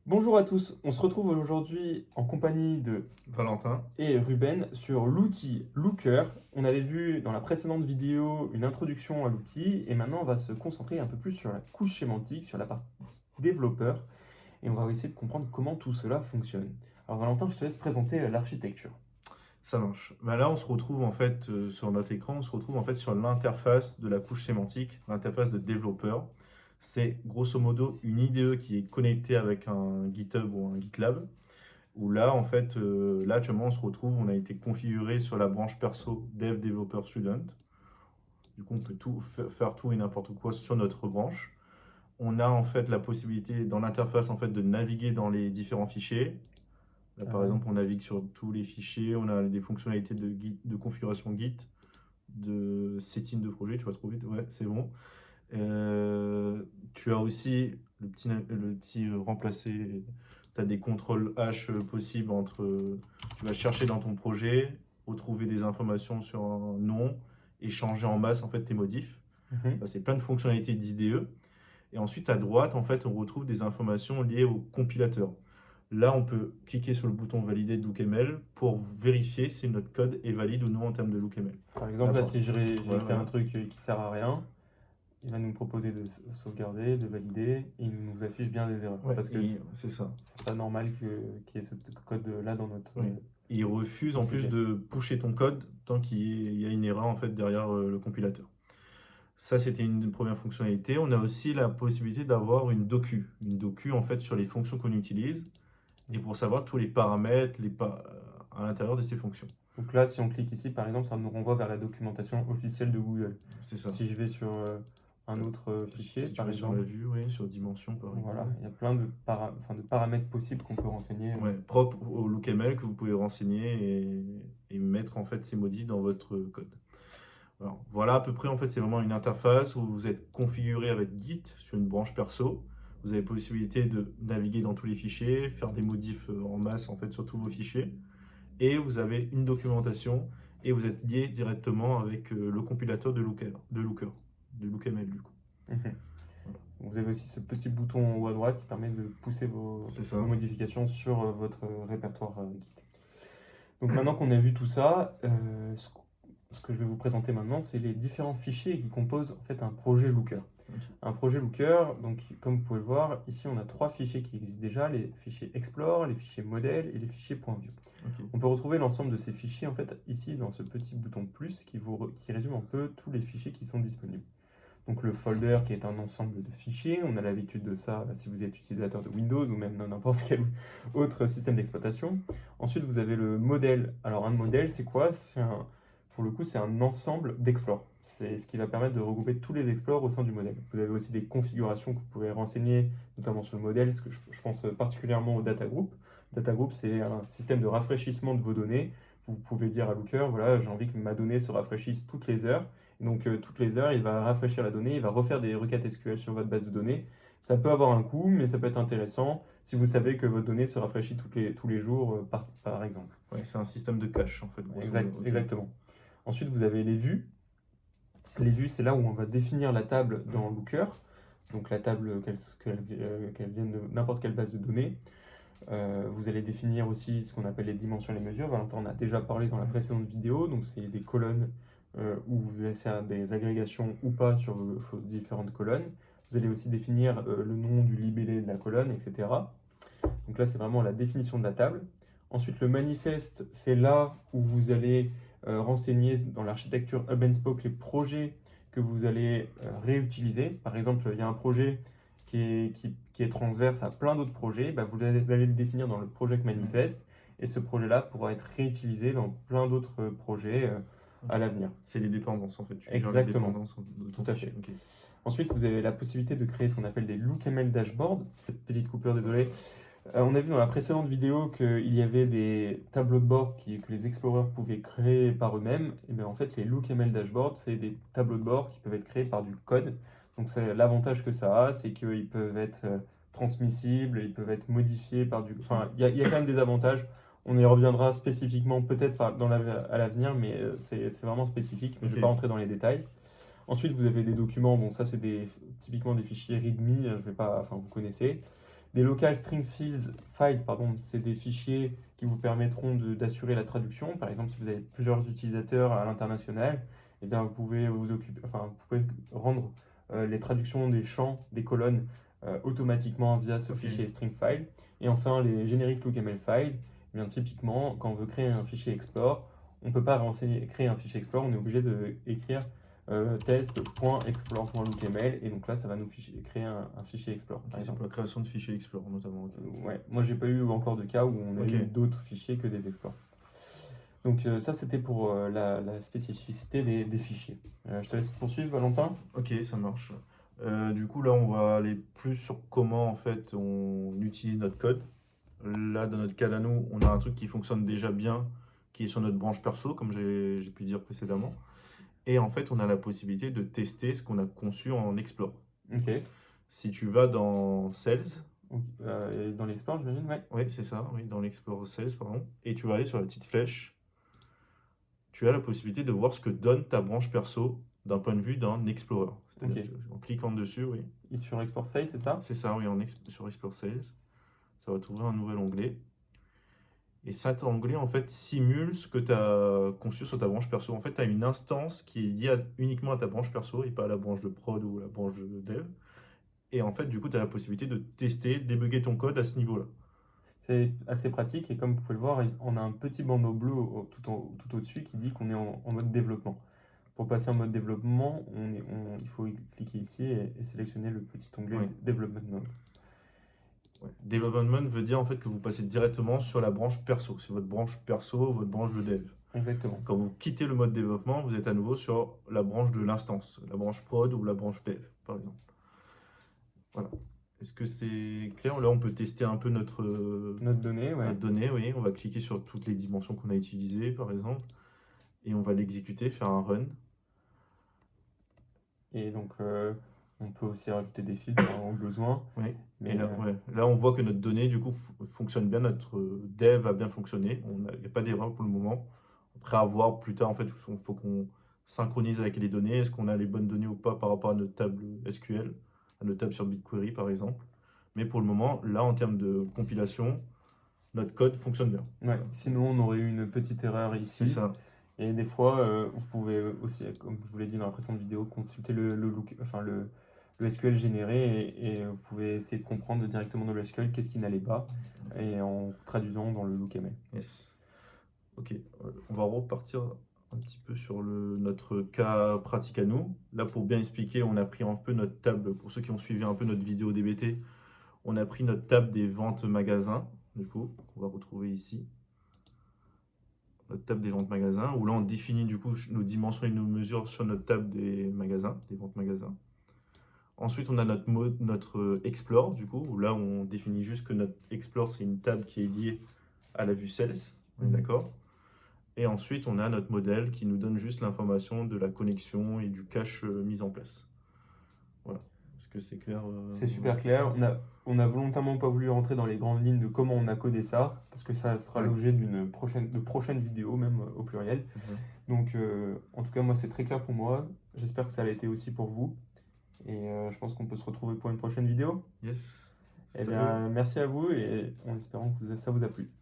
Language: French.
Bonjour à tous, on se retrouve aujourd'hui en compagnie de Valentin. et Ruben sur l'outil Looker. On avait vu dans la précédente vidéo une introduction à l'outil et maintenant on va se concentrer un peu plus sur la couche sémantique, sur la partie développeur et on va essayer de comprendre comment tout cela fonctionne. Alors Valentin, je te laisse présenter l'architecture. Ça marche. Là, on se retrouve en fait sur notre écran, on se retrouve en fait sur l'interface de la couche sémantique, l'interface de développeur. C'est grosso modo une IDE qui est connectée avec un GitHub ou un GitLab. Où là, en fait, là actuellement, on se retrouve, on a été configuré sur la branche perso Dev Developer Student. Du coup, on peut faire tout et n'importe quoi sur notre branche. On a en fait la possibilité dans l'interface en fait de naviguer dans les différents fichiers. Là, par Ouais. exemple, on navigue sur tous les fichiers, on a des fonctionnalités de configuration Git, de setting de projet, tu vas trop vite, ouais, c'est bon. Tu as aussi le petit remplacer, tu as des contrôles H possibles entre, tu vas chercher dans ton projet, retrouver des informations sur un nom, et changer en masse en fait tes modifs. Mhm. C'est plein de fonctionnalités d'IDE. Et ensuite, à droite, en fait, on retrouve des informations liées au compilateur. Là, on peut cliquer sur le bouton valider de LookML pour vérifier si notre code est valide ou non en termes de LookML. Par exemple, là, si j'ai Voilà, écrit un voilà. truc qui sert à rien, il va nous proposer de sauvegarder, de valider, et il nous affiche bien des erreurs. Ouais, Parce que et c'est ça. c'est pas normal qu'il y ait ce code-là dans notre Ouais. Et il refuse en plus projet. de pusher ton code tant qu'il y a une erreur en fait derrière le compilateur. Ça, c'était une première fonctionnalité. On a aussi la possibilité d'avoir une docu. Une docu en fait sur les fonctions qu'on utilise et pour savoir tous les paramètres à l'intérieur de ces fonctions. Donc là, si on clique ici, par exemple, ça nous renvoie vers la documentation officielle de Google. C'est ça. Si je vais sur un autre fichier, Si tu par vas sur la exemple, vue, oui, sur dimension par voilà, exemple. il y a plein de paramètres possibles qu'on peut renseigner. Ouais, propre au LookML que vous pouvez renseigner et mettre en fait ces modifs dans votre code. Alors, voilà à peu près en fait c'est vraiment une interface où vous êtes configuré avec Git sur une branche perso. Vous avez possibilité de naviguer dans tous les fichiers, faire des modifs en masse en fait sur tous vos fichiers. Et vous avez une documentation et vous êtes lié directement avec le compilateur de LookML du coup. Mhm. Voilà. Vous avez aussi ce petit bouton en haut à droite qui permet de pousser C'est ça. vos modifications sur votre répertoire Git. Donc maintenant qu'on a vu tout ça, ce que je vais vous présenter maintenant, c'est les différents fichiers qui composent en fait un projet Looker. Ok. Un projet Looker, donc comme vous pouvez le voir, ici on a trois fichiers qui existent déjà, les fichiers Explore, les fichiers Modèle et les fichiers .view. Ok. On peut retrouver l'ensemble de ces fichiers en fait ici dans ce petit bouton plus qui résume un peu tous les fichiers qui sont disponibles. Donc le folder qui est un ensemble de fichiers, on a l'habitude de ça si vous êtes utilisateur de Windows ou même n'importe quel autre système d'exploitation. Ensuite vous avez le modèle. Alors un modèle c'est quoi? Pour le coup c'est un ensemble d'explores. C'est ce qui va permettre de regrouper tous les explores au sein du modèle. Vous avez aussi des configurations que vous pouvez renseigner notamment sur le modèle, ce que je pense particulièrement au data group. Data group c'est un système de rafraîchissement de vos données. Vous pouvez dire à Looker, voilà, j'ai envie que ma donnée se rafraîchisse toutes les heures. Donc toutes les heures, il va rafraîchir la donnée, il va refaire des requêtes SQL sur votre base de données. Ça peut avoir un coût, mais ça peut être intéressant si vous savez que votre donnée se rafraîchit tous les jours, par exemple. Ouais, c'est un système de cache en fait, grosso modo. Ok. Exactement. Ensuite, vous avez les vues. Les vues, c'est là où on va définir la table dans Looker. Donc la table, qu'elle vienne de n'importe quelle base de données. Vous allez définir aussi ce qu'on appelle les dimensions et les mesures. Valentin en a déjà parlé dans la précédente vidéo. Donc, c'est des colonnes où vous allez faire des agrégations ou pas sur vos différentes colonnes. Vous allez aussi définir le nom du libellé de la colonne, etc. Donc là, c'est vraiment la définition de la table. Ensuite, le manifeste, c'est là où vous allez renseigner dans l'architecture Hub and Spoke les projets que vous allez réutiliser. Par exemple, il y a un projet qui est transverse à plein d'autres projets. Bah, vous allez le définir dans le project manifest et ce projet-là pourra être réutilisé dans plein d'autres projets à l'avenir. C'est les dépendances en fait. Tu gères les Exactement. dépendances de ton Tout à fichier. fait. Ok. Ensuite, vous avez la possibilité de créer ce qu'on appelle des LookML dashboards. Petite coupure, désolé. On a vu dans la précédente vidéo qu'il y avait des tableaux de bord que les explorers pouvaient créer par eux-mêmes. Et bien en fait, les LookML dashboards, c'est des tableaux de bord qui peuvent être créés par du code. Donc l'avantage que ça a, c'est qu'ils peuvent être transmissibles, ils peuvent être modifiés par du... Enfin, il y a quand même des avantages. On y reviendra spécifiquement peut-être à l'avenir, mais c'est vraiment spécifique. Mais je ne vais pas Ok. rentrer dans les détails. Ensuite, vous avez des documents. Bon, ça, c'est typiquement des fichiers README. Je vais pas... Enfin, vous connaissez. Des local string files, pardon, c'est des fichiers qui vous permettront d'assurer la traduction. Par exemple, si vous avez plusieurs utilisateurs à l'international, eh bien, vous pouvez vous pouvez rendre les traductions des champs, des colonnes automatiquement via ce Ok. fichier string file. Et enfin, les génériques lookml files, eh bien, typiquement, quand on veut créer un fichier explore, on ne peut pas créer un fichier explore, on est obligé d'écrire test.explore.lookml et donc là ça va nous créer un fichier explore par Ok, c'est exemple. pour la création de fichiers Explore notamment. Ok. Ouais, moi j'ai pas eu encore de cas où on a Ok. eu d'autres fichiers que des explores. Donc ça c'était pour la spécificité des fichiers. Je te laisse poursuivre Valentin. Ok, ça marche. Du coup, là, on va aller plus sur comment en fait on utilise notre code. Là, dans notre cas à nous, on a un truc qui fonctionne déjà bien, qui est sur notre branche perso, comme j'ai pu dire précédemment. Et en fait, on a la possibilité de tester ce qu'on a conçu en Explore. Ok. Si tu vas dans Sales, Donc, et dans l'explore j'imagine, ouais. oui, c'est ça, oui, dans l'Explore Sales, pardon, et tu vas aller sur la petite flèche, tu as la possibilité de voir ce que donne ta branche perso d'un point de vue d'un Explorer. C'est-à-dire Ok. en cliquant dessus, oui, Et sur export save, c'est ça? c'est ça, oui, sur Explore Sales, ça va t'ouvrir un nouvel onglet. Et cet onglet, en fait, simule ce que tu as conçu sur ta branche perso. En fait, tu as une instance qui est liée uniquement à ta branche perso et pas à la branche de prod ou la branche de dev. Et en fait, du coup, tu as la possibilité de tester, débugger ton code à ce niveau-là. C'est assez pratique et comme vous pouvez le voir, on a un petit bandeau bleu tout au-dessus qui dit qu'on est en mode développement. Pour passer en mode développement, il faut cliquer ici et sélectionner le petit onglet Ouais. Development Mode. Ouais. Development veut dire en fait que vous passez directement sur la branche perso. C'est votre branche perso, votre branche de dev. Exactement. Quand vous quittez le mode développement, vous êtes à nouveau sur la branche de l'instance, la branche prod ou la branche dev, par exemple. Voilà. Est-ce que c'est clair? Là, on peut tester un peu notre Donnée, ouais. donnée. Oui. On va cliquer sur toutes les dimensions qu'on a utilisées, par exemple, et on va l'exécuter, faire un run. Et donc, on peut aussi rajouter des filtres au besoin. Oui. Mais Et là, là, on voit que notre donnée, du coup, fonctionne bien, notre dev a bien fonctionné. Il n'y a pas d'erreur pour le moment. Après, à voir plus tard, en fait, il faut qu'on synchronise avec les données. Est-ce qu'on a les bonnes données ou pas par rapport à notre table SQL, à notre table sur BigQuery, par exemple. Mais pour le moment, là, en termes de compilation, notre code fonctionne bien. ouais, sinon, on aurait eu une petite erreur C'est ici. ça. Et des fois, vous pouvez aussi, comme je vous l'ai dit dans la précédente vidéo, consulter le SQL généré et vous pouvez essayer de comprendre directement dans le SQL qu'est-ce qui n'allait pas et en traduisant dans le lookml. Yes. Ok, on va repartir un petit peu sur notre cas pratique à nous. Là, pour bien expliquer, on a pris un peu notre table, pour ceux qui ont suivi un peu notre vidéo DBT, on a pris notre table des ventes magasins, du coup, qu'on va retrouver ici. Notre table des ventes magasins, où là, on définit du coup nos dimensions et nos mesures sur notre table des magasins, des ventes magasins. Ensuite, on a notre Explore, du coup, où là, on définit juste que notre Explore, c'est une table qui est liée à la vue Sales, on est d'accord? Et ensuite, on a notre modèle qui nous donne juste l'information de la connexion et du cache mis en place. Voilà. Est-ce que c'est clair? C'est super clair. On a volontairement pas voulu rentrer dans les grandes lignes de comment on a codé ça, parce que ça sera Ouais. l'objet de prochaines vidéos, même au pluriel. C'est ça. Donc, en tout cas, moi, c'est très clair pour moi. J'espère que ça l'a été aussi pour vous. Et je pense qu'on peut se retrouver pour une prochaine vidéo. Yes. Eh Salut. bien, merci à vous et en espérant que ça vous a plu.